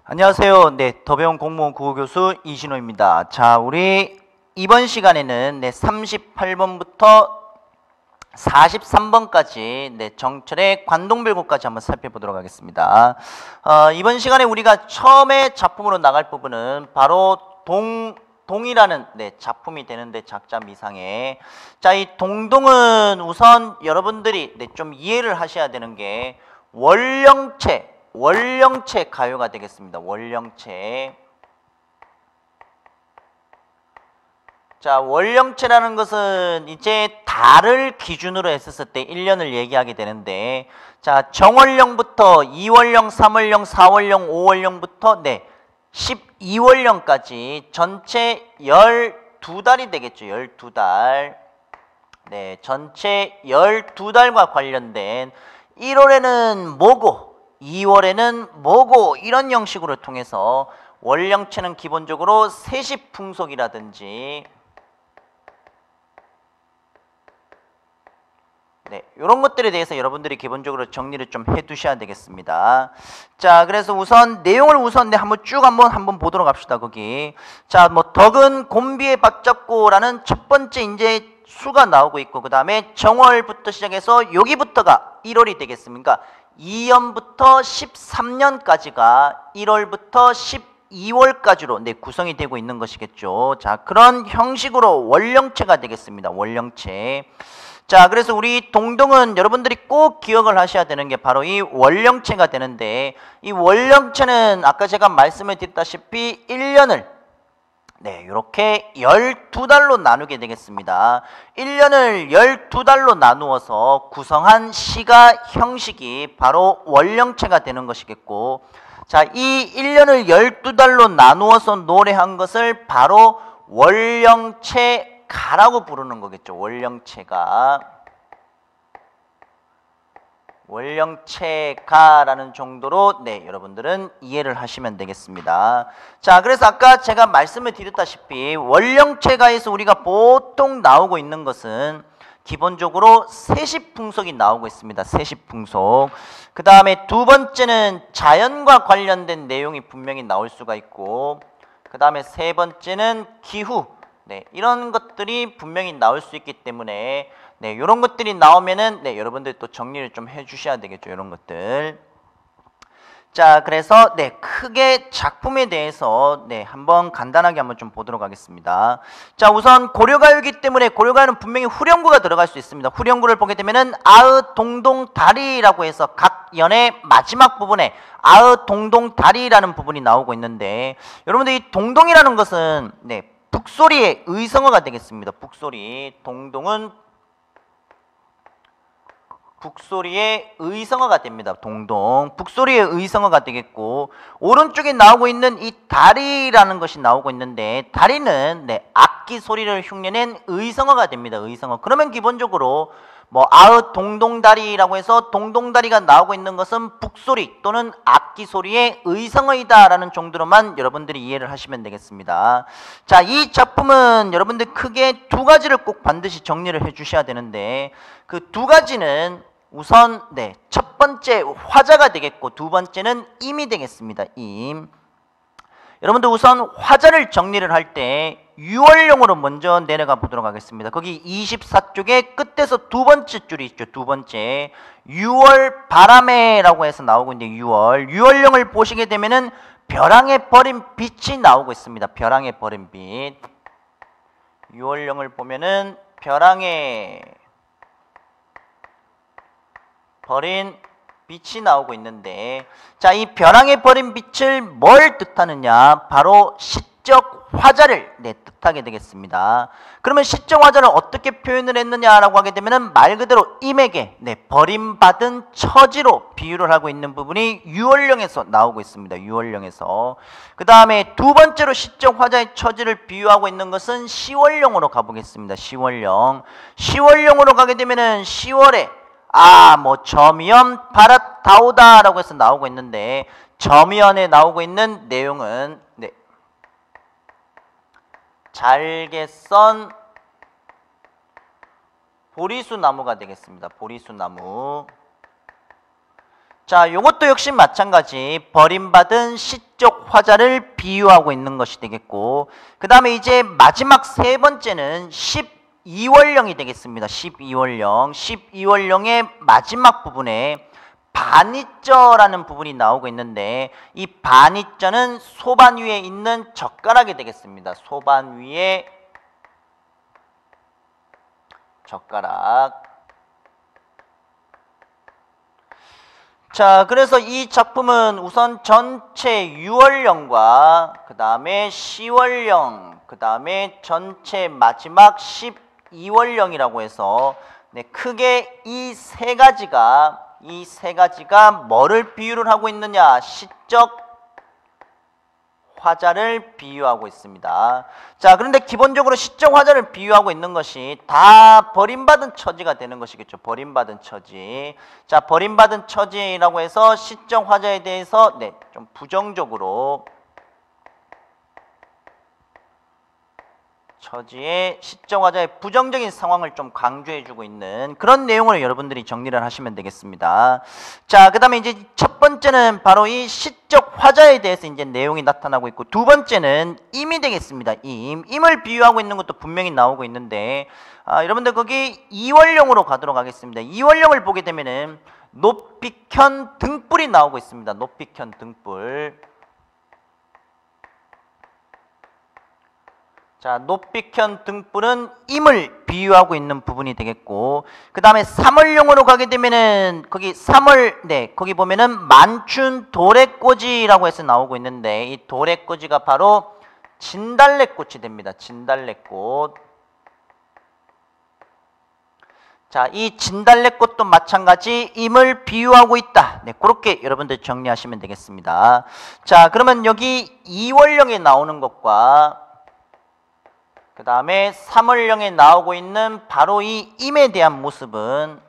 안녕하세요. 네, 더 배운 공무원 국어교수 이신호입니다. 자, 우리 이번 시간에는 38번부터 43번까지 정철의 관동별곡까지 한번 살펴보도록 하겠습니다. 이번 시간에 우리가 처음에 작품으로 나갈 부분은 바로 동이라는 작품이 되는데 작자 미상에, 자, 이 동동은 우선 여러분들이 좀 이해를 하셔야 되는 게 원령체 가요가 되겠습니다. 원령체. 자, 원령체라는 것은 이제 달을 기준으로 했었을 때 1년을 얘기하게 되는데, 자, 정월령부터 2월령, 3월령, 4월령, 5월령부터 12월령까지 전체 12달이 되겠죠. 12달. 네, 전체 12달과 관련된 1월에는 뭐고 2월에는 뭐고 이런 형식으로 통해서 원령체는 기본적으로 세시풍속이라든지 이런 것들에 대해서 여러분들이 기본적으로 정리를 좀 해두셔야 되겠습니다. 자, 그래서 우선 내용을 한번 쭉 한번 보도록 합시다. 거기 자, 뭐 덕은 곤비에 받잡고라는 첫 번째 이제 수가 나오고 있고, 그 다음에 정월부터 시작해서 여기부터가 1월이 되겠습니까? 2년부터 13년까지가 1월부터 12월까지로 구성이 되고 있는 것이겠죠. 자, 그런 형식으로 원령체가 되겠습니다. 원령체. 자, 그래서 우리 동동은 여러분들이 꼭 기억을 하셔야 되는 게 바로 이 원령체가 되는데, 이 원령체는 아까 제가 말씀을 드렸다시피 1년을 이렇게 12달로 나누게 되겠습니다. 1년을 12달로 나누어서 구성한 시가 형식이 바로 원령체가 되는 것이겠고, 자, 이 1년을 12달로 나누어서 노래한 것을 바로 원령체가라고 부르는 거겠죠. 원령체가라는 정도로 여러분들은 이해를 하시면 되겠습니다. 자, 그래서 아까 제가 말씀을 드렸다시피 원령체가에서 우리가 보통 나오고 있는 것은 기본적으로 세시풍속이 나오고 있습니다. 세시풍속. 그 다음에 두 번째는 자연과 관련된 내용이 분명히 나올 수가 있고, 그 다음에 세 번째는 기후, 이런 것들이 분명히 나올 수 있기 때문에 이런 것들이 나오면은 여러분들 또 정리를 좀 해주셔야 되겠죠. 이런 것들. 자, 그래서 크게 작품에 대해서 한번 간단하게 한번 좀 보도록 하겠습니다. 자, 우선 고려가요이기 때문에 고려가요는 분명히 후렴구가 들어갈 수 있습니다. 후렴구를 보게 되면은 아으 동동 다리라고 해서 각 연의 마지막 부분에 아으 동동 다리라는 부분이 나오고 있는데, 여러분들 이 동동이라는 것은 북소리의 의성어가 되겠습니다. 북소리. 동동은 북소리의 의성어가 됩니다. 동동. 북소리의 의성어가 되겠고, 오른쪽에 나오고 있는 이 다리라는 것이 나오고 있는데, 다리는 악기 소리를 흉내낸 의성어가 됩니다. 의성어. 그러면 기본적으로 뭐 아으 동동다리라고 해서 동동다리가 나오고 있는 것은 북소리 또는 악기 소리의 의성어이다라는 정도로만 여러분들이 이해를 하시면 되겠습니다. 자, 이 작품은 여러분들 크게 두 가지를 꼭 반드시 정리를 해 주셔야 되는데, 그 두 가지는 우선 첫 번째 화자가 되겠고, 두 번째는 임이 되겠습니다. 임. 여러분들 우선 화자를 정리를 할 때 유월령으로 먼저 내려가 보도록 하겠습니다. 거기 24쪽에 끝에서 두 번째 줄이 있죠. 두 번째. 6월 바람에라고 해서 나오고 있는데, 6월령을 보시게 되면은 벼랑에 버린 빛이 나오고 있습니다. 벼랑에 버린 빛. 6월령을 보면은 벼랑에 버린 빛이 나오고 있는데, 자, 이 벼랑에 버린 빛을 뭘 뜻하느냐? 바로 시적 화자를 뜻하게 되겠습니다. 그러면 시적 화자를 어떻게 표현을 했느냐라고 하게 되면은 말 그대로 임에게 버림받은 처지로 비유를 하고 있는 부분이 유월령에서 나오고 있습니다. 유월령에서. 그 다음에 두 번째로 시적 화자의 처지를 비유하고 있는 것은 시월령으로 가보겠습니다. 시월령. 시월령으로 가게 되면은 10월에 뭐 저미연 바랏다오다라고 해서 나오고 있는데, 저미연에 나오고 있는 내용은 잘게 썬 보리수 나무가 되겠습니다. 보리수 나무. 자, 요것도 역시 마찬가지 버림받은 시적 화자를 비유하고 있는 것이 되겠고, 그 다음에 이제 마지막 세 번째는 12월령이 되겠습니다. 12월령. 12월령의 마지막 부분에 반이자라는 부분이 나오고 있는데, 이 반이자는 소반 위에 있는 젓가락이 되겠습니다. 소반 위에 젓가락. 자, 그래서 이 작품은 우선 전체 6월령과 그 다음에 10월령, 그 다음에 전체 마지막 12월령이라고 해서 크게 이 세 가지가 뭐를 비유를 하고 있느냐? 시적 화자를 비유하고 있습니다. 자, 그런데 기본적으로 시적 화자를 비유하고 있는 것이 다 버림받은 처지가 되는 것이겠죠. 버림받은 처지. 자, 버림받은 처지라고 해서 시적 화자에 대해서 좀 부정적으로 처지의 시적 화자의 부정적인 상황을 좀 강조해주고 있는 그런 내용을 여러분들이 정리를 하시면 되겠습니다. 자, 그 다음에 이제 첫 번째는 바로 이 시적 화자에 대해서 이제 내용이 나타나고 있고, 두 번째는 임이 되겠습니다. 임을 비유하고 있는 것도 분명히 나오고 있는데, 여러분들 거기 2월령으로 가도록 하겠습니다. 2월령을 보게 되면은 높이켠 등불이 나오고 있습니다. 높이켠 등불. 자, 높이켠 등불은 임을 비유하고 있는 부분이 되겠고, 그 다음에 3월령으로 가게 되면은 거기 3월, 거기 보면은 만춘 도래꼬지라고 해서 나오고 있는데, 이 도래꼬지가 바로 진달래꽃이 됩니다. 진달래꽃. 자, 이 진달래꽃도 마찬가지 임을 비유하고 있다. 그렇게 여러분들 정리하시면 되겠습니다. 자, 그러면 여기 2월령에 나오는 것과 그 다음에 3월령에 나오고 있는 바로 이 임에 대한 모습은,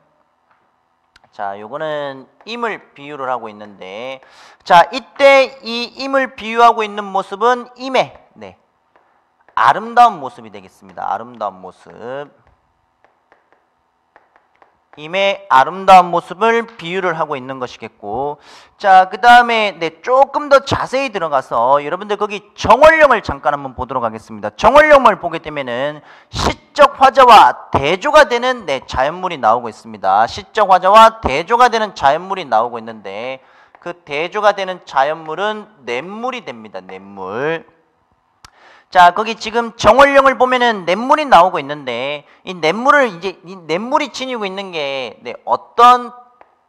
자, 요거는 임을 비유를 하고 있는데, 자, 이때 이 임을 비유하고 있는 모습은 임의 아름다운 모습이 되겠습니다. 아름다운 모습. 임의 아름다운 모습을 비유를 하고 있는 것이겠고, 자, 그 다음에 조금 더 자세히 들어가서 여러분들 거기 정월령을 잠깐 한번 보도록 하겠습니다. 정월령을 보게 되면은 시적 화자와 대조가 되는 자연물이 나오고 있습니다. 시적 화자와 대조가 되는 자연물이 나오고 있는데, 그 대조가 되는 자연물은 냇물이 됩니다. 냇물. 자, 거기 지금 정월령을 보면은 냇물이 나오고 있는데, 이 냇물이 지니고 있는 게 어떤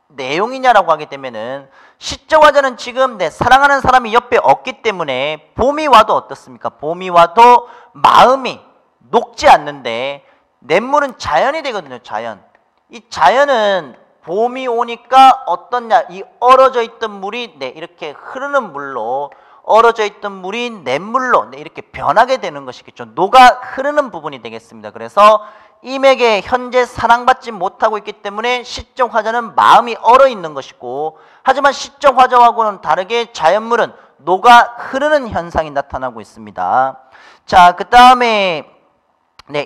내용이냐라고 하게 되면은, 시적 화자는 지금 사랑하는 사람이 옆에 없기 때문에 봄이 와도 어떻습니까? 봄이 와도 마음이 녹지 않는데, 냇물은 자연이 되거든요. 자연. 이 자연은 봄이 오니까 어떻냐? 이 얼어져 있던 물이 이렇게 흐르는 물로, 얼어져 있던 물이 냇물로 이렇게 변하게 되는 것이겠죠. 녹아 흐르는 부분이 되겠습니다. 그래서 임에게 현재 사랑받지 못하고 있기 때문에 시적 화자는 마음이 얼어 있는 것이고, 하지만 시적 화자하고는 다르게 자연물은 녹아 흐르는 현상이 나타나고 있습니다. 자, 그 다음에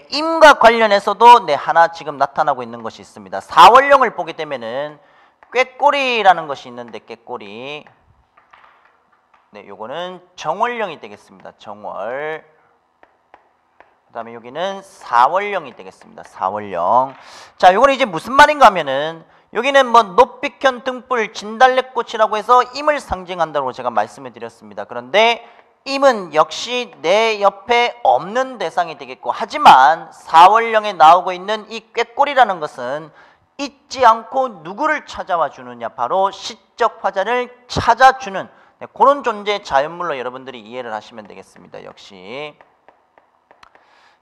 임과 관련해서도 하나 지금 나타나고 있는 것이 있습니다. 4월령을 보게 되면은 꾀꼬리라는 것이 있는데, 꾀꼬리. 요거는 정월령이 되겠습니다. 정월. 그 다음에 여기는 4월령이 되겠습니다. 4월령. 자, 요거는 이제 무슨 말인가 하면은, 여기는 뭐 높이켠 등불 진달래꽃이라고 해서 임을 상징한다고 제가 말씀을 드렸습니다. 그런데 임은 역시 내 옆에 없는 대상이 되겠고, 하지만 4월령에 나오고 있는 이 꾀꼬리라는 것은 잊지 않고 누구를 찾아와 주느냐? 바로 시적 화자를 찾아주는 그런 존재의 자연물로 여러분들이 이해를 하시면 되겠습니다. 역시.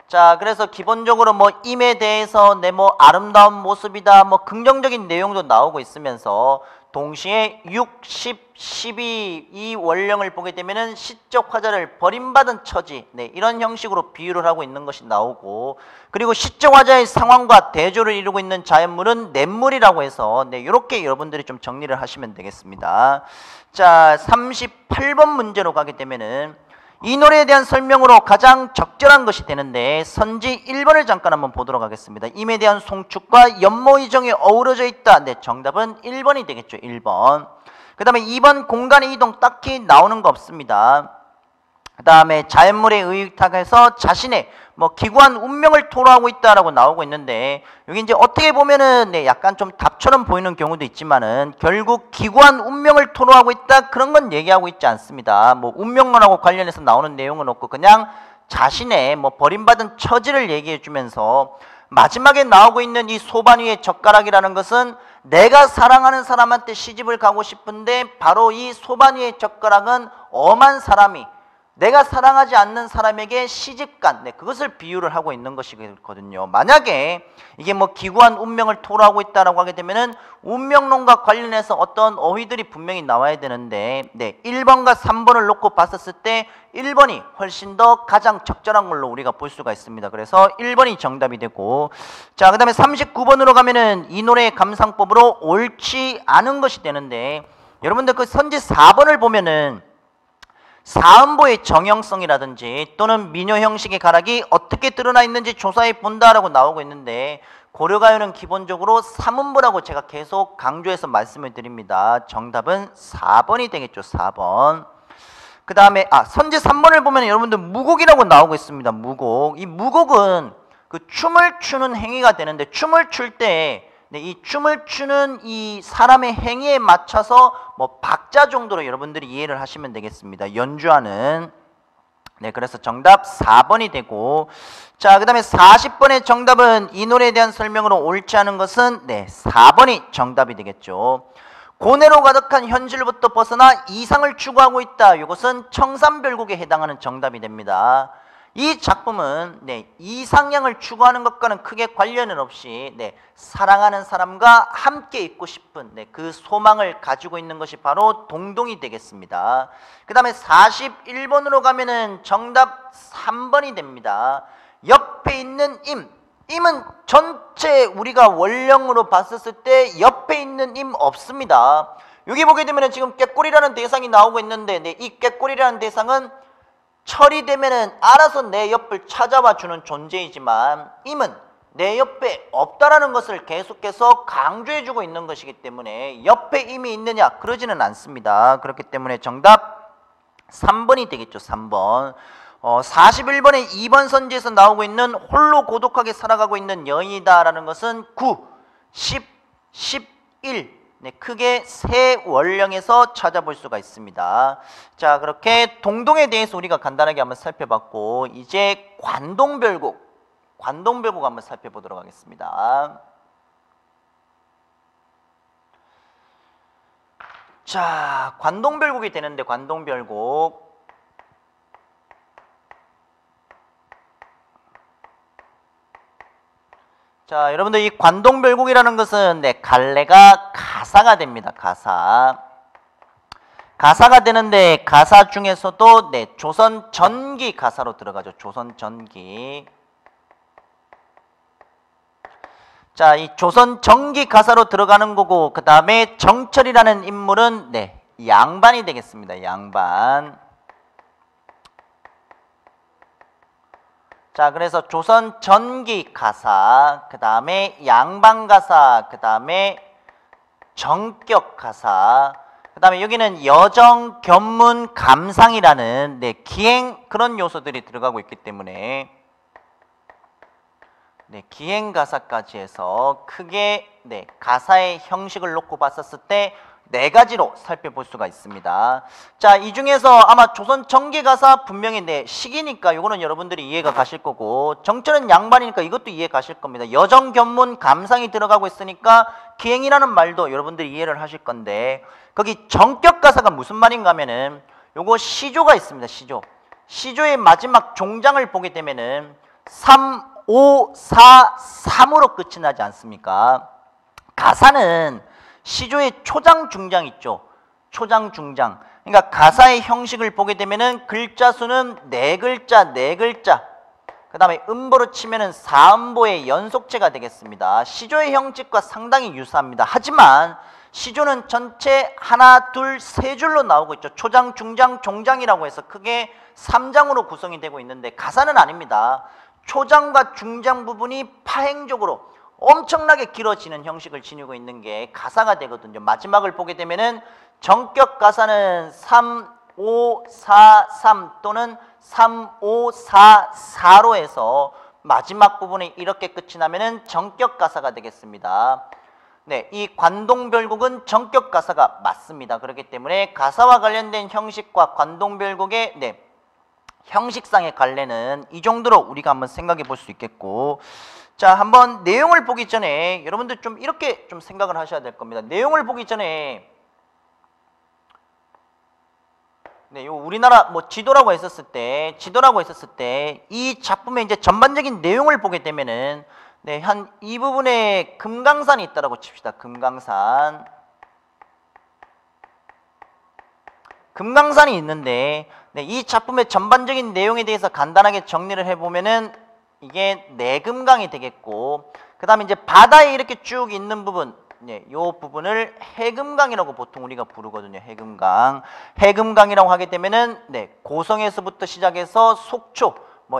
자, 그래서 기본적으로 뭐 임에 대해서 뭐 아름다운 모습이다, 뭐 긍정적인 내용도 나오고 있으면서, 동시에 6, 10, 12 이 월령을 보게 되면은 시적 화자를 버림받은 처지, 이런 형식으로 비유를 하고 있는 것이 나오고, 그리고 시적 화자의 상황과 대조를 이루고 있는 자연물은 냇물이라고 해서 이렇게 여러분들이 좀 정리를 하시면 되겠습니다. 자, 38번 문제로 가게 되면은 이 노래에 대한 설명으로 가장 적절한 것이 되는데, 선지 1번을 잠깐 한번 보도록 하겠습니다. 임에 대한 송축과 연모의정이 어우러져 있다. 정답은 1번이 되겠죠. 1번. 그 다음에 2번 공간의 이동 딱히 나오는 거 없습니다. 그 다음에 자연물에 의탁해서 자신의 기구한 운명을 토로하고 있다라고 나오고 있는데, 여기 이제 어떻게 보면은 약간 좀 답처럼 보이는 경우도 있지만은 결국 기구한 운명을 토로하고 있다, 그런 건 얘기하고 있지 않습니다. 운명론하고 관련해서 나오는 내용은 없고 그냥 자신의 버림받은 처지를 얘기해 주면서 마지막에 나오고 있는 이 소반 위의 젓가락이라는 것은 내가 사랑하는 사람한테 시집을 가고 싶은데 바로 이 소반 위의 젓가락은 엄한 사람이 내가 사랑하지 않는 사람에게 시집간, 그것을 비유를 하고 있는 것이거든요. 만약에 이게 기구한 운명을 토로하고 있다라고 하게 되면은 운명론과 관련해서 어떤 어휘들이 분명히 나와야 되는데, 1번과 3번을 놓고 봤었을 때 1번이 훨씬 더 가장 적절한 걸로 우리가 볼 수가 있습니다. 그래서 1번이 정답이 되고, 자, 그 다음에 39번으로 가면은 이 노래의 감상법으로 옳지 않은 것이 되는데, 여러분들 그 선지 4번을 보면은 사음보의 정형성이라든지 또는 민요 형식의 가락이 어떻게 드러나 있는지 조사해 본다라고 나오고 있는데, 고려가요는 기본적으로 3음보라고 제가 계속 강조해서 말씀을 드립니다. 정답은 4번이 되겠죠. 4번. 그 다음에 선지 3번을 보면 여러분들 무곡이라고 나오고 있습니다. 무곡. 이 무곡은 그 춤을 추는 행위가 되는데, 춤을 출 때 이 춤을 추는 이 사람의 행위에 맞춰서 박자 정도로 여러분들이 이해를 하시면 되겠습니다. 연주하는. 그래서 정답 4번이 되고, 자, 그 다음에 40번의 정답은 이 노래에 대한 설명으로 옳지 않은 것은 4번이 정답이 되겠죠. 고뇌로 가득한 현실부터 벗어나 이상을 추구하고 있다. 이것은 청산별곡에 해당하는 정답이 됩니다. 이 작품은 이상향을 추구하는 것과는 크게 관련은 없이 사랑하는 사람과 함께 있고 싶은 그 소망을 가지고 있는 것이 바로 동동이 되겠습니다. 그 다음에 41번으로 가면은 정답 3번이 됩니다. 옆에 있는 임은 전체 우리가 원령으로 봤었을 때 옆에 있는 임 없습니다. 여기 보게 되면 지금 꾀꼬리라는 대상이 나오고 있는데, 이 꾀꼬리라는 대상은 철이 되면은 알아서 내 옆을 찾아와 주는 존재이지만 임은 내 옆에 없다라는 것을 계속해서 강조해주고 있는 것이기 때문에 옆에 임이 있느냐, 그러지는 않습니다. 그렇기 때문에 정답 3번이 되겠죠. 3번. 41번의 2번 선지에서 나오고 있는 홀로 고독하게 살아가고 있는 여인이다라는 것은 9, 10, 11 크게 세 원령에서 찾아볼 수가 있습니다. 자, 그렇게 동동에 대해서 우리가 간단하게 한번 살펴봤고, 이제 관동별곡 한번 살펴보도록 하겠습니다. 자, 관동별곡이 되는데, 관동별곡. 자, 여러분들 이 관동별곡이라는 것은 갈래가 가사가 됩니다. 가사가 되는데, 가사 중에서도 조선 전기 가사로 들어가죠. 조선 전기. 자, 이 조선 전기 가사로 들어가는 거고, 그 다음에 정철이라는 인물은 양반이 되겠습니다. 양반. 자, 그래서 조선 전기 가사, 그 다음에 양반 가사, 그 다음에 정격 가사, 그 다음에 여기는 여정, 견문, 감상이라는 기행, 그런 요소들이 들어가고 있기 때문에 기행 가사까지 해서 크게 가사의 형식을 놓고 봤었을 때 4가지로 살펴볼 수가 있습니다. 자, 이 중에서 아마 조선 전기 가사 분명히 시기니까 이거는 여러분들이 이해가 가실 거고, 정철은 양반이니까 이것도 이해 가실 겁니다. 여정, 견문, 감상이 들어가고 있으니까 기행이라는 말도 여러분들이 이해를 하실 건데, 거기 정격 가사가 무슨 말인가 하면은 요거 시조가 있습니다. 시조의 마지막 종장을 보게 되면은 3, 5, 4, 3으로 끝이 나지 않습니까? 가사는 시조의 초장, 중장 있죠. 초장, 중장. 그러니까 가사의 형식을 보게 되면은 글자 수는 4글자, 4글자. 그 다음에 음보로 치면은 4음보의 연속체가 되겠습니다. 시조의 형식과 상당히 유사합니다. 하지만 시조는 전체 하나, 둘, 세 줄로 나오고 있죠. 초장, 중장, 종장이라고 해서 크게 3장으로 구성이 되고 있는데, 가사는 아닙니다. 초장과 중장 부분이 파행적으로 엄청나게 길어지는 형식을 지니고 있는 게 가사가 되거든요. 마지막을 보게 되면은 정격가사는 3543 또는 3544로 해서 마지막 부분이 이렇게 끝이 나면은 정격가사가 되겠습니다. 네, 이 관동별곡은 정격가사가 맞습니다. 그렇기 때문에 가사와 관련된 형식과 관동별곡의 형식상의 관례는 이 정도로 우리가 한번 생각해 볼 수 있겠고, 자, 한번 내용을 보기 전에 여러분들 좀 이렇게 좀 생각을 하셔야 될 겁니다. 내용을 보기 전에 요 우리나라 지도라고 했었을 때 이 작품의 이제 전반적인 내용을 보게 되면은 한 이 부분에 금강산이 있다라고 칩시다. 금강산이 있는데 이 작품의 전반적인 내용에 대해서 간단하게 정리를 해보면은 이게 내금강이 되겠고, 그 다음에 이제 바다에 이렇게 쭉 있는 부분, 요 부분을 해금강이라고 보통 우리가 부르거든요. 해금강이라고 하게 되면은 고성에서부터 시작해서 속초,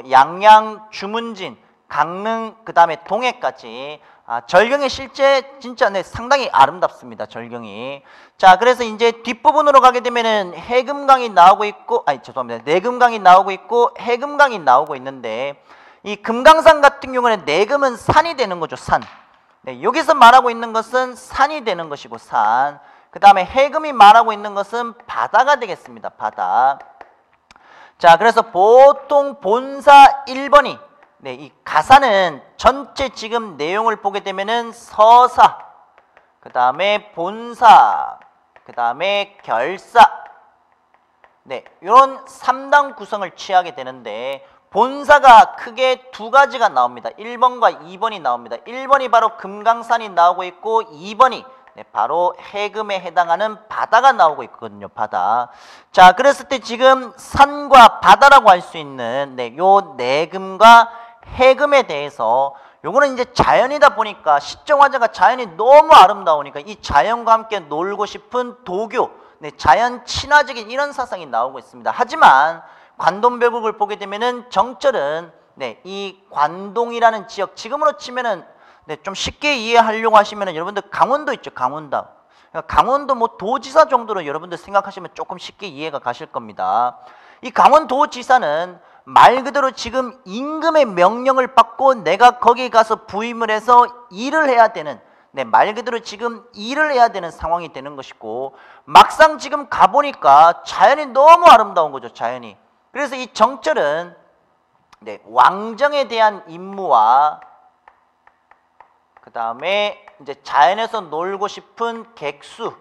양양, 주문진, 강릉, 그 다음에 동해까지 절경이 실제 진짜 상당히 아름답습니다. 절경이. 자, 그래서 이제 뒷부분으로 가게 되면은 해금강이 나오고 있고, 내금강이 나오고 있고 해금강이 나오고 있는데, 이 금강산 같은 경우는 내금은 산이 되는 거죠. 산. 여기서 말하고 있는 것은 산이 되는 것이고 산. 그 다음에 해금이 말하고 있는 것은 바다가 되겠습니다. 바다. 자, 그래서 보통 본사 1번이 이 가사는 전체 지금 내용을 보게 되면은 서사, 그 다음에 본사, 그 다음에 결사, 이런 3단 구성을 취하게 되는데, 본사가 크게 두 가지가 나옵니다. 1번과 2번이 나옵니다. 1번이 바로 금강산이 나오고 있고 2번이 바로 해금에 해당하는 바다가 나오고 있거든요. 바다. 자, 그랬을 때 지금 산과 바다라고 할 수 있는 요 내금과 해금에 대해서, 요거는 이제 자연이다 보니까 시정화자가 자연이 너무 아름다우니까 이 자연과 함께 놀고 싶은 도교, 자연 친화적인 이런 사상이 나오고 있습니다. 하지만 관동별곡을 보게 되면은 정철은 이 관동이라는 지역, 지금으로 치면은 좀 쉽게 이해하려고 하시면은 여러분들 강원도 있죠. 강원도. 강원도 도지사 정도로 여러분들 생각하시면 조금 쉽게 이해가 가실 겁니다. 이 강원도지사는 말 그대로 지금 임금의 명령을 받고 내가 거기 가서 부임을 해서 일을 해야 되는, 말 그대로 지금 일을 해야 되는 상황이 되는 것이고, 막상 지금 가보니까 자연이 너무 아름다운 거죠. 자연이. 그래서 이 정철은 왕정에 대한 임무와 그 다음에 이제 자연에서 놀고 싶은 객수,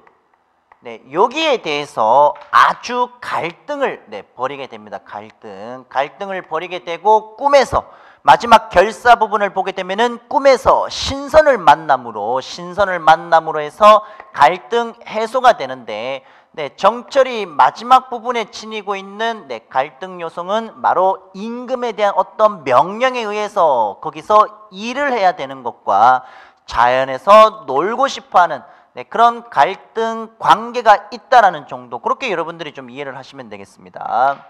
여기에 대해서 아주 갈등을 벌이게 됩니다. 갈등을 벌이게 되고, 꿈에서 마지막 결사 부분을 보게 되면은 꿈에서 신선을 만남으로 해서 갈등 해소가 되는데, 정철이 마지막 부분에 지니고 있는 갈등 요소는 바로 임금에 대한 어떤 명령에 의해서 거기서 일을 해야 되는 것과 자연에서 놀고 싶어하는 그런 갈등 관계가 있다라는 정도, 그렇게 여러분들이 좀 이해를 하시면 되겠습니다.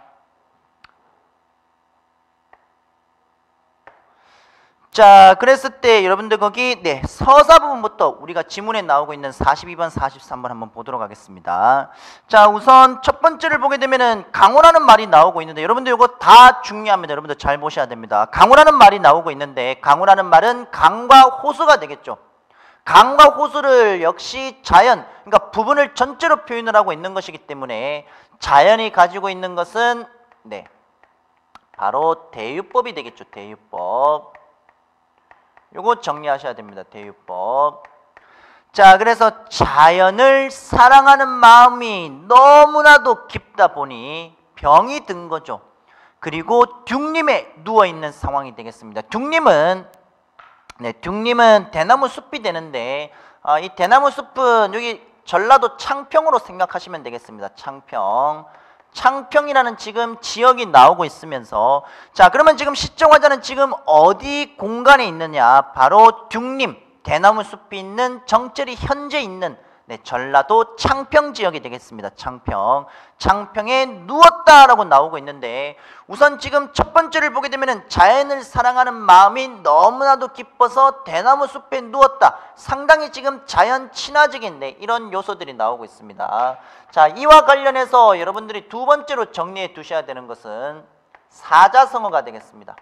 자, 그랬을 때 여러분들 거기 서사 부분부터 우리가 지문에 나오고 있는 42번, 43번 한번 보도록 하겠습니다. 자, 우선 첫 번째를 보게 되면은 강호라는 말이 나오고 있는데, 여러분들 이거 다 중요합니다. 여러분들 잘 보셔야 됩니다. 강호라는 말이 나오고 있는데, 강호라는 말은 강과 호수가 되겠죠. 강과 호수를 역시 자연, 그러니까 부분을 전체로 표현을 하고 있는 것이기 때문에 자연이 가지고 있는 것은 바로 대유법이 되겠죠. 대유법. 요거 정리하셔야 됩니다. 대유법. 자, 그래서 자연을 사랑하는 마음이 너무나도 깊다 보니 병이 든 거죠. 그리고 둥림에 누워있는 상황이 되겠습니다. 둥림은 대나무 숲이 되는데, 이 대나무 숲은 여기 전라도 창평으로 생각하시면 되겠습니다. 창평이라는 지금 지역이 나오고 있으면서, 자, 그러면 지금 시정화자는 지금 어디 공간에 있느냐? 바로 둥림, 대나무 숲이 있는 정철이 현재 있는 네, 전라도 창평 지역이 되겠습니다. 창평에 누웠다라고 나오고 있는데, 우선 지금 첫 번째를 보게 되면은 자연을 사랑하는 마음이 너무나도 기뻐서 대나무 숲에 누웠다. 상당히 지금 자연 친화적인 이런 요소들이 나오고 있습니다. 자, 이와 관련해서 여러분들이 두 번째로 정리해 두셔야 되는 것은 사자성어가 되겠습니다.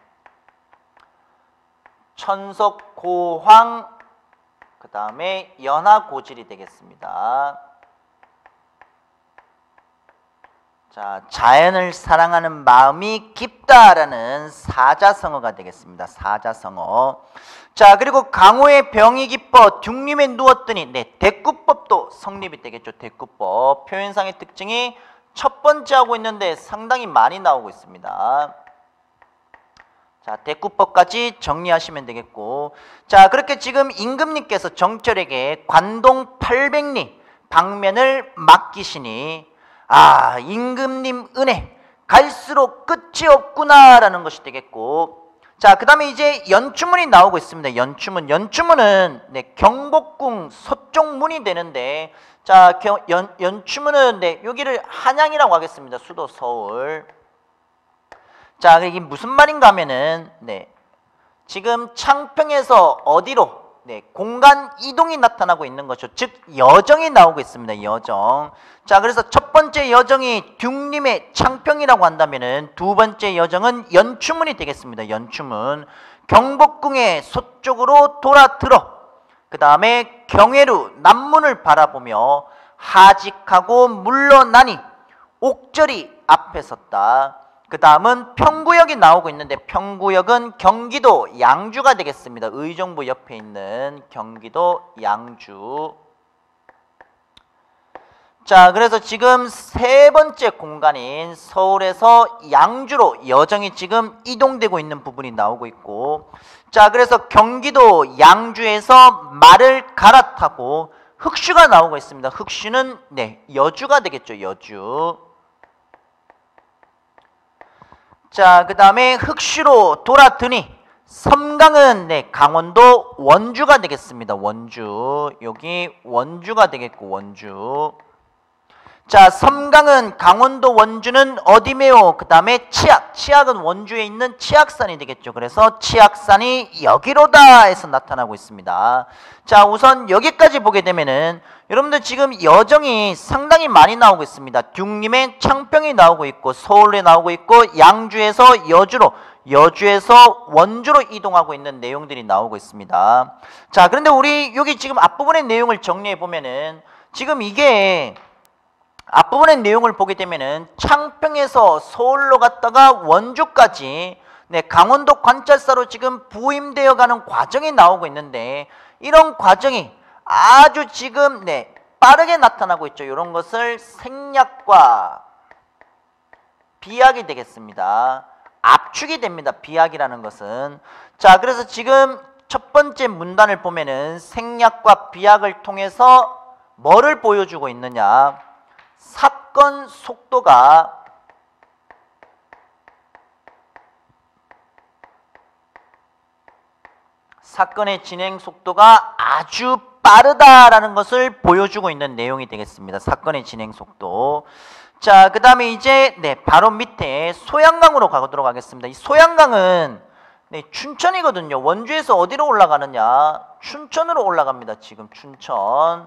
천석고황, 그 다음에 연하고질이 되겠습니다. 자, 자연을 사랑하는 마음이 깊다라는 사자성어가 되겠습니다. 사자성어. 자, 그리고 강호의 병이 깊어 둥림에 누웠더니, 네, 대꾸법도 성립이 되겠죠. 대꾸법. 표현상의 특징이 첫 번째 하고 있는데 상당히 많이 나오고 있습니다. 자, 대꾸법까지 정리하시면 되겠고, 자, 그렇게 지금 임금님께서 정철에게 관동 800리 방면을 맡기시니, 아, 임금님 은혜 갈수록 끝이 없구나라는 것이 되겠고, 자, 그 다음에 이제 연추문이 나오고 있습니다. 연추문은 네, 경복궁 서쪽문이 되는데, 자, 연추문은 네, 여기를 한양이라고 하겠습니다. 수도 서울. 자, 이게 무슨 말인가 하면은, 네, 지금 창평에서 어디로, 네, 공간 이동이 나타나고 있는 것이죠. 즉, 여정이 나오고 있습니다. 여정. 자, 그래서 첫 번째 여정이 둥림의 창평이라고 한다면은 두 번째 여정은 연추문이 되겠습니다. 연추문. 경복궁의 서쪽으로 돌아들어, 그 다음에 경회루 남문을 바라보며 하직하고 물러나니 옥절이 앞에 섰다. 그 다음은 평구역이 나오고 있는데, 평구역은 경기도 양주가 되겠습니다. 의정부 옆에 있는 경기도 양주. 자, 그래서 지금 세 번째 공간인 서울에서 양주로 여정이 지금 이동되고 있는 부분이 나오고 있고, 자, 그래서 경기도 양주에서 말을 갈아타고 흑슈가 나오고 있습니다. 흑슈는 네, 여주가 되겠죠. 여주. 자, 그 다음에 흑슈로 돌아드니 섬강은 네, 강원도 원주가 되겠습니다. 원주. 여기 원주가 되겠고, 원주. 자, 섬강은 강원도 원주는 어디매요? 그 다음에 치악은 원주에 있는 치악산이 되겠죠. 그래서 치악산이 여기로다 해서 나타나고 있습니다. 자, 우선 여기까지 보게 되면은 여러분들 지금 여정이 상당히 많이 나오고 있습니다. 둥림에 창평이 나오고 있고, 서울에 나오고 있고, 양주에서 여주에서 원주로 이동하고 있는 내용들이 나오고 있습니다. 자, 그런데 우리 여기 지금 앞부분의 내용을 정리해 보면은, 지금 이게 앞부분의 내용을 보게 되면은 창평에서 서울로 갔다가 원주까지 네, 강원도 관찰사로 지금 부임되어 가는 과정이 나오고 있는데, 이런 과정이 아주 지금 네, 빠르게 나타나고 있죠. 이런 것을 생략과 비약이 되겠습니다. 압축이 됩니다. 비약이라는 것은. 자, 그래서 지금 첫 번째 문단을 보면은 생략과 비약을 통해서 뭐를 보여주고 있느냐? 사건 속도가 사건의 진행 속도가 아주 빠르다라는 것을 보여주고 있는 내용이 되겠습니다. 사건의 진행 속도. 자, 그 다음에 이제 네, 바로 밑에 소양강으로 가도록 하겠습니다. 이 소양강은 네, 춘천이거든요. 원주에서 어디로 올라가느냐? 춘천으로 올라갑니다. 지금 춘천.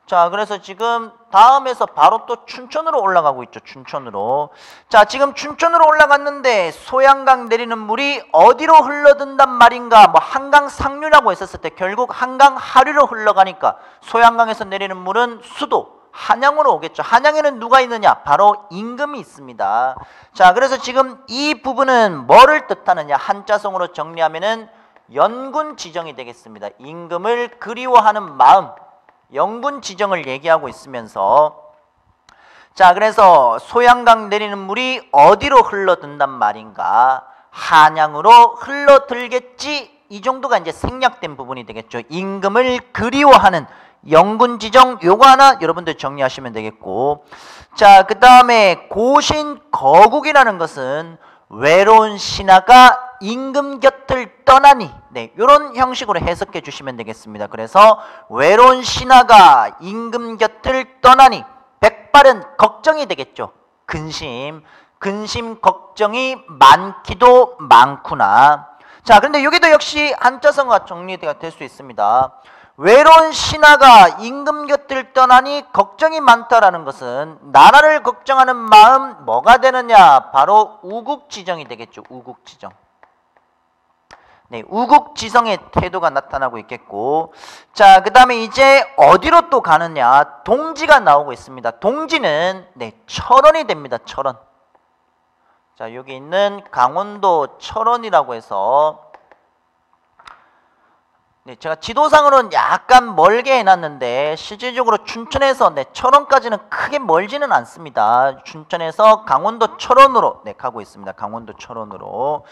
자, 그래서 지금 다음에서 바로 또 춘천으로 올라가고 있죠. 춘천으로. 자, 지금 춘천으로 올라갔는데 소양강 내리는 물이 어디로 흘러든단 말인가? 뭐 한강 상류라고 했었을 때 결국 한강 하류로 흘러가니까 소양강에서 내리는 물은 수도 한양으로 오겠죠. 한양에는 누가 있느냐? 바로 임금이 있습니다. 자, 그래서 지금 이 부분은 뭐를 뜻하느냐? 한자성으로 정리하면은 연군 지정이 되겠습니다. 임금을 그리워하는 마음, 영군 지정을 얘기하고 있으면서, 자, 그래서 소양강 내리는 물이 어디로 흘러든단 말인가? 한양으로 흘러들겠지. 이 정도가 이제 생략된 부분이 되겠죠. 임금을 그리워하는 영군 지정, 요거 하나 여러분들 정리하시면 되겠고, 자, 그 다음에 고신 거국이라는 것은 외로운 신하가 임금 곁을 떠나니, 네, 이런 형식으로 해석해 주시면 되겠습니다. 그래서 외로운 신하가 임금 곁을 떠나니, 백발은 걱정이 되겠죠. 근심 걱정이 많기도 많구나. 자, 그런데 여기도 역시 한자성어가 정리가 될 수 있습니다. 외로운 신하가 임금 곁을 떠나니 걱정이 많다라는 것은 나라를 걱정하는 마음 뭐가 되느냐? 바로 우국지정이 되겠죠. 우국지정. 네, 우국지성의 태도가 나타나고 있겠고, 자, 그 다음에 이제 어디로 또 가느냐? 동지가 나오고 있습니다. 동지는 네, 철원이 됩니다. 철원. 자, 여기 있는 강원도 철원이라고 해서, 네, 제가 지도상으로는 약간 멀게 해놨는데 실질적으로 춘천에서 네, 철원까지는 크게 멀지는 않습니다. 춘천에서 강원도 철원으로 네, 가고 있습니다. 강원도 철원으로.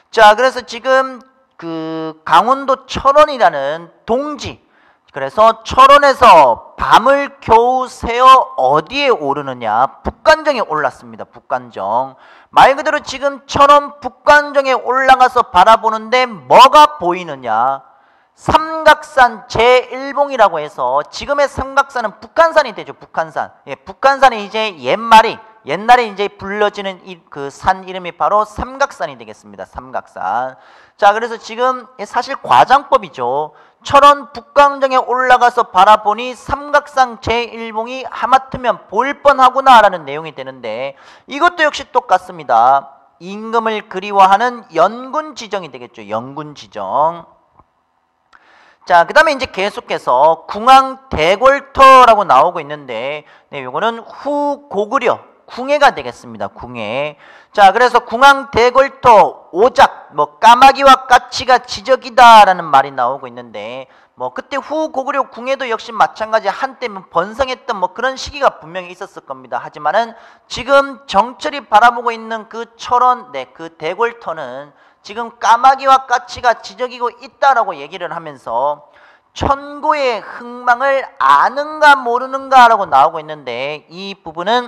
자, 그래서 지금 그 강원도 철원이라는 동지, 그래서 철원에서 밤을 겨우 새어 어디에 오르느냐? 북간정에 올랐습니다. 북간정. 말 그대로 지금 철원 북간정에 올라가서 바라보는데 뭐가 보이느냐? 삼각산 제1봉이라고 해서, 지금의 삼각산은 북한산이 되죠. 북한산. 예, 북한산이 이제 옛날에 이제 불려지는 그 산 이름이 바로 삼각산이 되겠습니다. 삼각산. 자, 그래서 지금 사실 과장법이죠. 철원 북광정에 올라가서 바라보니 삼각산 제1봉이 하마터면 보일 뻔하구나 라는 내용이 되는데, 이것도 역시 똑같습니다. 임금을 그리워하는 연군지정이 되겠죠. 연군지정. 자, 그 다음에 이제 계속해서 궁황대궐터라고 나오고 있는데, 네, 요거는 후고구려 궁예가 되겠습니다. 궁예. 자, 그래서 궁황대궐터 오작, 뭐 까마귀와 까치가 지적이다라는 말이 나오고 있는데, 뭐 그때 후고구려 궁예도 역시 마찬가지 한때 번성했던 뭐 그런 시기가 분명히 있었을 겁니다. 하지만은 지금 정철이 바라보고 있는 그 철원, 네, 그 대궐터는 지금 까마귀와 까치가 지적이고 있다라고 얘기를 하면서 천고의 흥망을 아는가 모르는가라고 나오고 있는데, 이 부분은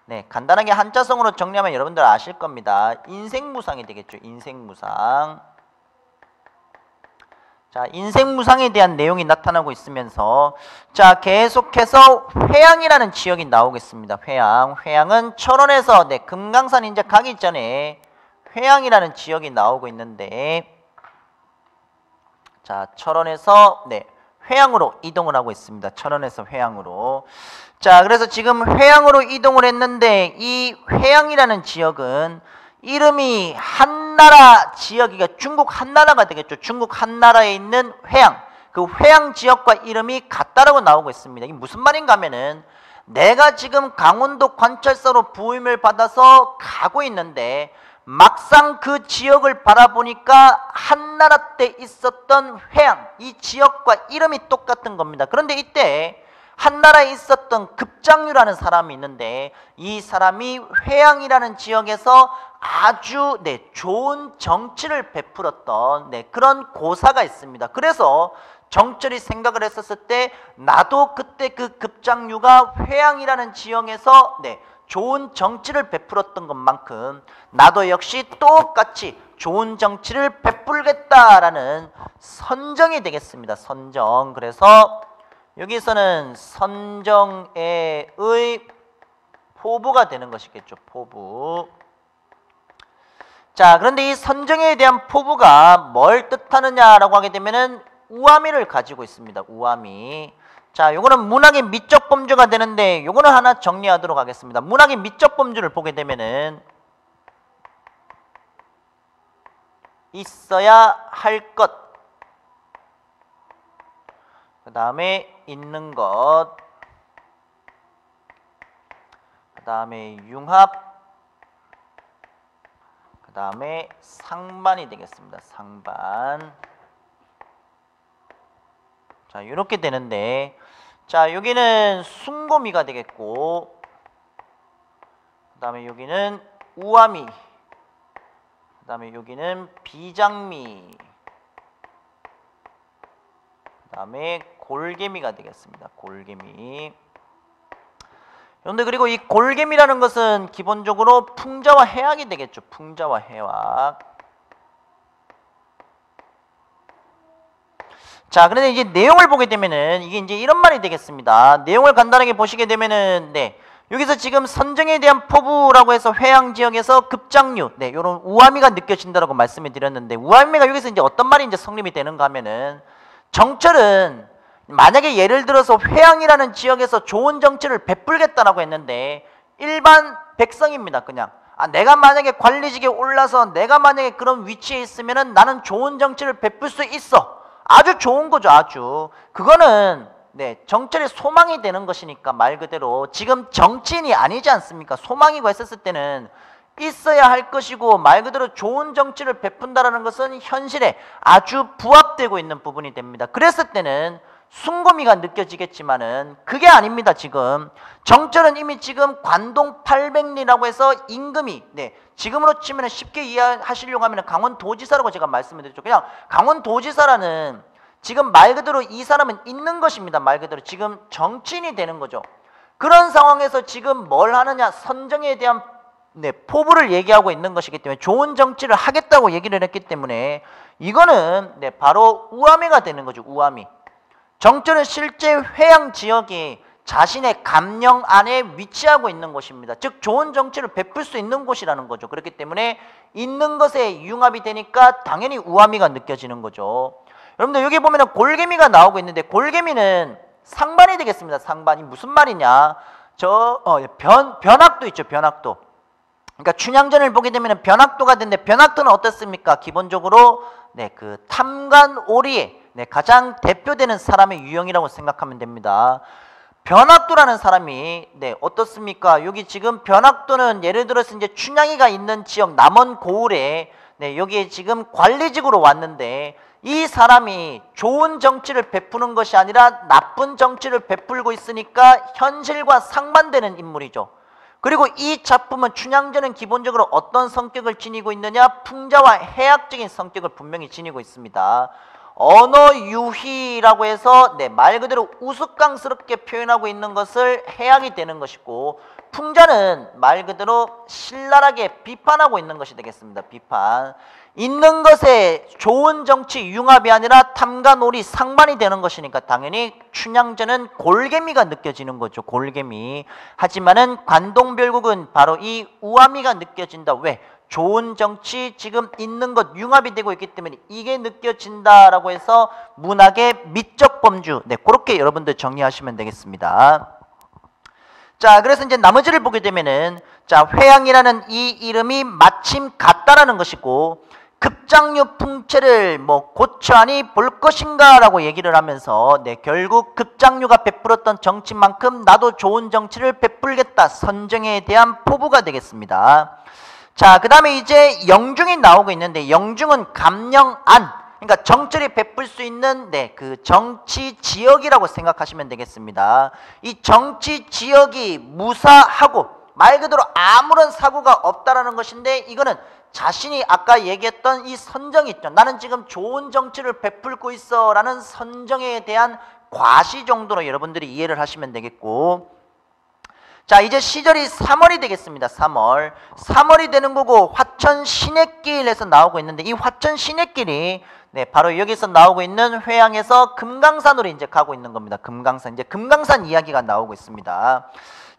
네, 간단하게 한자성으로 정리하면 여러분들 아실 겁니다. 인생무상이 되겠죠. 인생무상. 자, 인생무상에 대한 내용이 나타나고 있으면서, 자, 계속해서 회양이라는 지역이 나오겠습니다. 회양은 철원에서 네, 금강산 이제 가기 전에 회양이라는 지역이 나오고 있는데, 자, 철원에서 네, 회양으로 이동을 하고 있습니다. 철원에서 회양으로. 자, 그래서 지금 회양으로 이동을 했는데, 이 회양이라는 지역은 이름이 한나라 지역이가 중국 한나라가 되겠죠. 중국 한나라에 있는 회양, 그 회양 지역과 이름이 같다라고 나오고 있습니다. 이게 무슨 말인가 하면은, 내가 지금 강원도 관찰사로 부임을 받아서 가고 있는데 막상 그 지역을 바라보니까 한나라 때 있었던 회양, 이 지역과 이름이 똑같은 겁니다. 그런데 이때 한나라에 있었던 급장유라는 사람이 있는데, 이 사람이 회양이라는 지역에서 아주 네, 좋은 정치를 베풀었던 네, 그런 고사가 있습니다. 그래서 정철이 생각을 했었을 때, 나도 그때 그 급장유가 회양이라는 지역에서 네, 좋은 정치를 베풀었던 것만큼 나도 역시 똑같이 좋은 정치를 베풀겠다라는 선정이 되겠습니다. 선정. 그래서 여기서는 선정의 포부가 되는 것이겠죠. 포부. 자, 그런데 이 선정에 대한 포부가 뭘 뜻하느냐라고 하게 되면은 우아미를 가지고 있습니다. 우아미. 자, 요거는 문학의 미적 범주가 되는데, 요거는 하나 정리하도록 하겠습니다. 문학의 미적 범주를 보게 되면은 있어야 할 것, 그 다음에 있는 것, 그 다음에 융합, 그 다음에 상반이 되겠습니다. 상반. 자, 이렇게 되는데, 자, 여기는 숭고미가 되겠고, 그 다음에 여기는 우아미, 그 다음에 여기는 비장미, 그 다음에 골개미가 되겠습니다. 골개미. 그런데 그리고 이 골개미라는 것은 기본적으로 풍자와 해악이 되겠죠. 풍자와 해악. 자, 그런데 이제 내용을 보게 되면은 이게 이제 이런 말이 되겠습니다. 내용을 간단하게 보시게 되면은 여기서 지금 선정에 대한 포부라고 해서 회양 지역에서 급장류, 요런 우아미가 느껴진다라고 말씀을 드렸는데, 우아미가 여기서 이제 어떤 말이 이제 성립이 되는가 하면은, 정철은 만약에 예를 들어서 회양이라는 지역에서 좋은 정치를 베풀겠다라고 했는데, 일반 백성입니다. 그냥 내가 만약에 관리직에 올라서 내가 만약에 그런 위치에 있으면은 나는 좋은 정치를 베풀 수 있어. 아주 좋은 거죠. 아주. 그거는 정철의 소망이 되는 것이니까, 말 그대로 지금 정치인이 아니지 않습니까? 소망이고 했었을 때는 있어야 할 것이고, 말 그대로 좋은 정치를 베푼다라는 것은 현실에 아주 부합되고 있는 부분이 됩니다. 그랬을 때는 숭고미가 느껴지겠지만은 그게 아닙니다. 지금 정철은 이미 지금 관동 800리라고 해서 임금이 지금으로 치면 쉽게 이해하시려고 하면 강원도지사라고 제가 말씀을 드렸죠. 그냥 강원도지사라는 지금 말 그대로 이 사람은 있는 것입니다. 말 그대로 지금 정치인이 되는 거죠. 그런 상황에서 지금 뭘 하느냐, 선정에 대한 포부를 얘기하고 있는 것이기 때문에 좋은 정치를 하겠다고 얘기를 했기 때문에 이거는 바로 우아미가 되는 거죠. 우아미. 정철은 실제 회양 지역이 자신의 감령 안에 위치하고 있는 곳입니다. 즉 좋은 정치를 베풀 수 있는 곳이라는 거죠. 그렇기 때문에 있는 것에 융합이 되니까 당연히 우아미가 느껴지는 거죠. 여러분들 여기 보면은 골개미가 나오고 있는데, 골개미는 상반이 되겠습니다. 상반이 무슨 말이냐? 변학도 있죠. 변학도. 그러니까 춘향전을 보게 되면은 변학도가 되는데, 변학도는 어떻습니까? 기본적으로 그 탐관오리의 가장 대표되는 사람의 유형이라고 생각하면 됩니다. 변학도라는 사람이 어떻습니까? 여기 지금 변학도는 예를 들어서 이제 춘향이가 있는 지역 남원 고을에 여기에 지금 관리직으로 왔는데, 이 사람이 좋은 정치를 베푸는 것이 아니라 나쁜 정치를 베풀고 있으니까 현실과 상반되는 인물이죠. 그리고 이 작품은 춘향전은 기본적으로 어떤 성격을 지니고 있느냐? 풍자와 해학적인 성격을 분명히 지니고 있습니다. 언어유희라고 해서 말 그대로 우스꽝스럽게 표현하고 있는 것을 해악이 되는 것이고, 풍자는 말 그대로 신랄하게 비판하고 있는 것이 되겠습니다. 비판. 있는 것에 좋은 정치 융합이 아니라 탐관오리 상반이 되는 것이니까 당연히 춘향전은 골개미가 느껴지는 거죠. 골개미. 하지만은 관동별국은 바로 이 우아미가 느껴진다. 왜? 좋은 정치 지금 있는 것 융합이 되고 있기 때문에 이게 느껴진다라고 해서 문학의 미적 범주, 그렇게 여러분들 정리하시면 되겠습니다. 자, 그래서 이제 나머지를 보게 되면은, 자, 회양이라는 이 이름이 마침 같다라는 것이고, 급장류 풍채를 고쳐하니 볼 것인가 라고 얘기를 하면서 결국 급장류가 베풀었던 정치만큼 나도 좋은 정치를 베풀겠다, 선정에 대한 포부가 되겠습니다. 자, 그 다음에 이제 영중이 나오고 있는데, 영중은 감령안, 그러니까 정철이 베풀 수 있는 그 정치 지역이라고 생각하시면 되겠습니다. 이 정치 지역이 무사하고 말 그대로 아무런 사고가 없다라는 것인데, 이거는 자신이 아까 얘기했던 이 선정이 있죠. 나는 지금 좋은 정치를 베풀고 있어 라는 선정에 대한 과시 정도로 여러분들이 이해를 하시면 되겠고, 자, 이제 시절이 3월이 되겠습니다. 3월이 되는 거고, 화천 신해길에서 나오고 있는데, 이 화천 신해길이 바로 여기서 나오고 있는 회양에서 금강산으로 이제 가고 있는 겁니다. 금강산. 이제 금강산 이야기가 나오고 있습니다.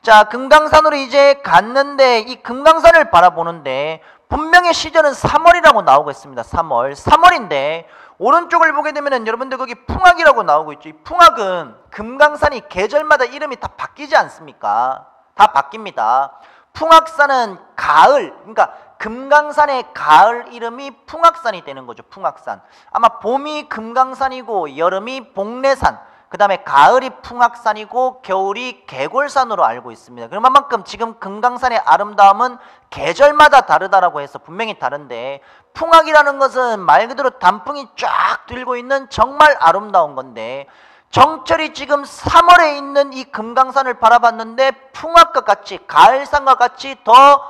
자, 금강산으로 이제 갔는데, 이 금강산을 바라보는데 분명히 시절은 3월이라고 나오고 있습니다. 3월인데 오른쪽을 보게 되면은 여러분들 거기 풍악이라고 나오고 있죠. 이 풍악은 금강산이 계절마다 이름이 다 바뀌지 않습니까? 다 바뀝니다. 풍악산은 가을, 그러니까 금강산의 가을 이름이 풍악산이 되는 거죠. 풍악산. 아마 봄이 금강산이고 여름이 복례산, 그 다음에 가을이 풍악산이고 겨울이 개골산으로 알고 있습니다. 그만큼 지금 금강산의 아름다움은 계절마다 다르다라고 해서 분명히 다른데, 풍악이라는 것은 말 그대로 단풍이 쫙 들고 있는 정말 아름다운 건데, 정철이 지금 3월에 있는 이 금강산을 바라봤는데 풍악과 같이, 가을산과 같이 더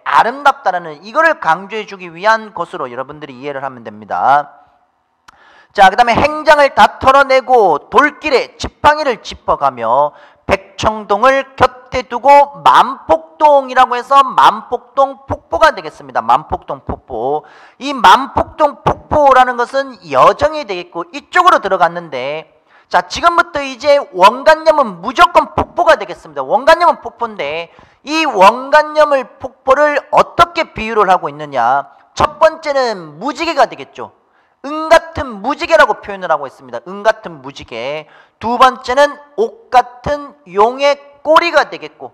아름답다라는 이거를 강조해 주기 위한 것으로 여러분들이 이해를 하면 됩니다. 자, 그 다음에 행장을 다 털어내고 돌길에 지팡이를 짚어가며 백청동을 곁에 두고 만폭동이라고 해서 만폭동 폭포가 되겠습니다. 만폭동 폭포. 이 만폭동 폭포라는 것은 여정이 되겠고 이쪽으로 들어갔는데, 자, 지금부터 이제 원간염은 무조건 폭포가 되겠습니다. 원간염은 폭포인데 이 원간염을 폭포를 어떻게 비유를 하고 있느냐. 첫 번째는 무지개가 되겠죠. 은 같은 무지개라고 표현을 하고 있습니다. 은 같은 무지개. 두 번째는 옥 같은 용의 꼬리가 되겠고,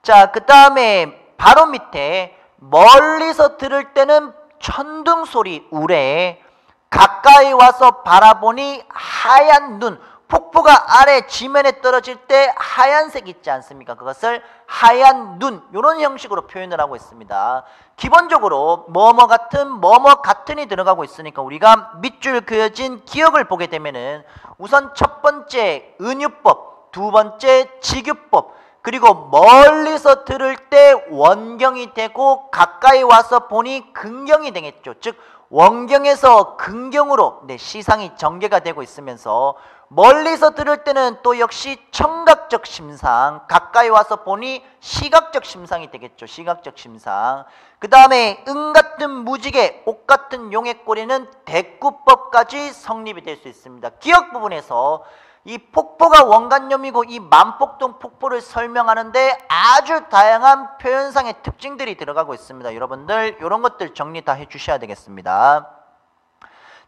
자, 그 다음에 바로 밑에 멀리서 들을 때는 천둥 소리 우레, 가까이 와서 바라보니 하얀 눈. 폭포가 아래 지면에 떨어질 때 하얀색 있지 않습니까? 그것을 하얀 눈, 이런 형식으로 표현을 하고 있습니다. 기본적으로 뭐뭐 같은이 들어가고 있으니까 우리가 밑줄 그어진 기억을 보게 되면은 우선 첫 번째 은유법, 두 번째 직유법, 그리고 멀리서 들을 때 원경이 되고 가까이 와서 보니 근경이 되겠죠. 즉 원경에서 근경으로 시상이 전개가 되고 있으면서 멀리서 들을 때는 또 역시 청각적 심상, 가까이 와서 보니 시각적 심상이 되겠죠. 시각적 심상. 그 다음에 은 같은 무지개, 옥 같은 용의 꼬리는 대꾸법까지 성립이 될 수 있습니다. 기억 부분에서 이 폭포가 원간염이고 이 만폭동 폭포를 설명하는데 아주 다양한 표현상의 특징들이 들어가고 있습니다. 여러분들 이런 것들 정리 다 해주셔야 되겠습니다.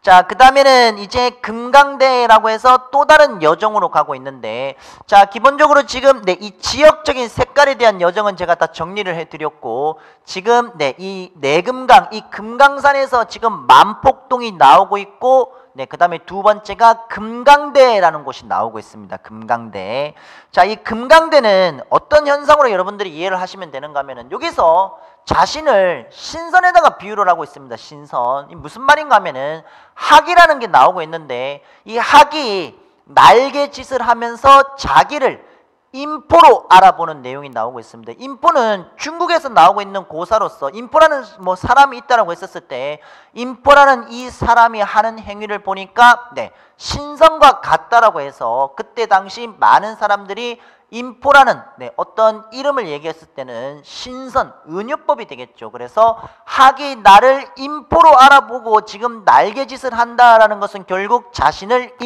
자, 그 다음에는 이제 금강대라고 해서 또 다른 여정으로 가고 있는데, 자, 기본적으로 지금 이 지역적인 색깔에 대한 여정은 제가 다 정리를 해드렸고, 지금 이 내금강, 이 금강산에서 지금 만폭동이 나오고 있고, 그 다음에 두 번째가 금강대라는 곳이 나오고 있습니다. 금강대. 자, 이 금강대는 어떤 현상으로 여러분들이 이해를 하시면 되는가 하면은 여기서 자신을 신선에다가 비유를 하고 있습니다. 신선. 이 무슨 말인가 하면은 학이라는 게 나오고 있는데 이 학이 날개짓을 하면서 자기를 인포로 알아보는 내용이 나오고 있습니다. 인포는 중국에서 나오고 있는 고사로서 인포라는 사람이 있다라고 했었을 때 인포라는 이 사람이 하는 행위를 보니까 신선과 같다라고 해서 그때 당시 많은 사람들이 인포라는 어떤 이름을 얘기했을 때는 신선, 은유법이 되겠죠. 그래서 학이 나를 인포로 알아보고 지금 날개짓을 한다라는 것은 결국 자신을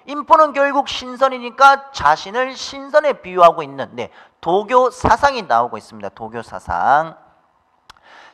인포는 결국 신선이니까 자신을 신선에 비유하고 있는 도교 사상이 나오고 있습니다. 도교 사상.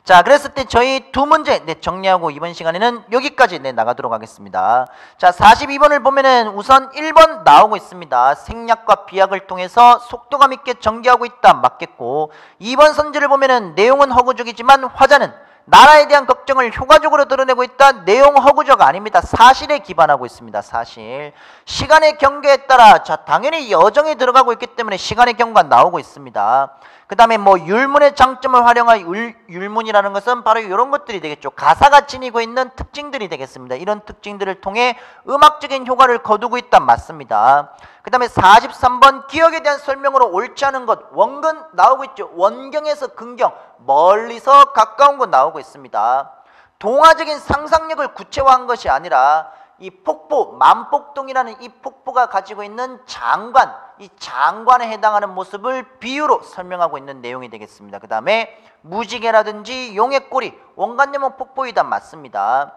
자, 그랬을 때 저희 두 문제 정리하고 이번 시간에는 여기까지 나가도록 하겠습니다. 자, 42번을 보면은 우선 1번 나오고 있습니다. 생략과 비약을 통해서 속도감 있게 전개하고 있다. 맞겠고, 2번 선지를 보면은 내용은 허구적이지만 화자는 나라에 대한 걱정을 효과적으로 드러내고 있다. 내용 허구적 아닙니다. 사실에 기반하고 있습니다. 사실. 시간의 경계에 따라 당연히 여정이 들어가고 있기 때문에 시간의 경과 나오고 있습니다. 그 다음에 율문의 장점을 활용한 율문이라는 것은 바로 이런 것들이 되겠죠. 가사가 지니고 있는 특징들이 되겠습니다. 이런 특징들을 통해 음악적인 효과를 거두고 있다. 맞습니다. 그 다음에 43번 기억에 대한 설명으로 옳지 않은 것, 원근 나오고 있죠. 원경에서 근경, 멀리서 가까운 것 나오고 있습니다. 동화적인 상상력을 구체화한 것이 아니라 이 폭포, 만폭동이라는 이 폭포가 가지고 있는 장관, 이 장관에 해당하는 모습을 비유로 설명하고 있는 내용이 되겠습니다. 그 다음에 무지개라든지 용의 꼬리, 원간염은 폭포이다. 맞습니다.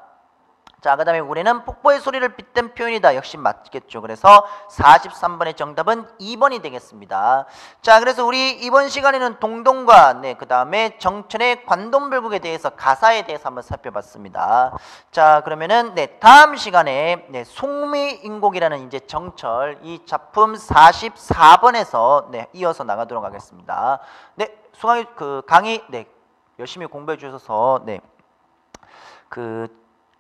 자, 그 다음에 우리는 폭포의 소리를 빗댄 표현이다. 역시 맞겠죠. 그래서 43번의 정답은 2번이 되겠습니다. 자, 그래서 우리 이번 시간에는 동동과 그 다음에 정천의 관동별곡에 대해서 가사에 대해서 한번 살펴봤습니다. 자, 그러면은 다음 시간에 송미인곡이라는 이제 정철 이 작품 44번에서 이어서 나가도록 하겠습니다. 수강이 강의 열심히 공부해 주셔서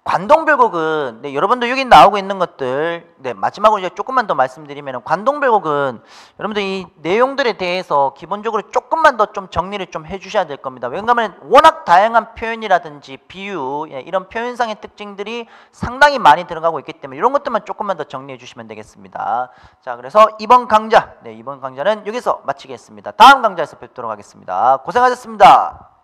관동별곡은 여러분들 여기 나오고 있는 것들 마지막으로 이제 조금만 더 말씀드리면 관동별곡은 여러분들 이 내용들에 대해서 기본적으로 조금만 더 좀 정리를 좀 해주셔야 될 겁니다. 왜냐하면 워낙 다양한 표현이라든지 비유 이런 표현상의 특징들이 상당히 많이 들어가고 있기 때문에 이런 것들만 조금만 더 정리해 주시면 되겠습니다. 자, 그래서 이번 강좌는 여기서 마치겠습니다. 다음 강좌에서 뵙도록 하겠습니다. 고생하셨습니다.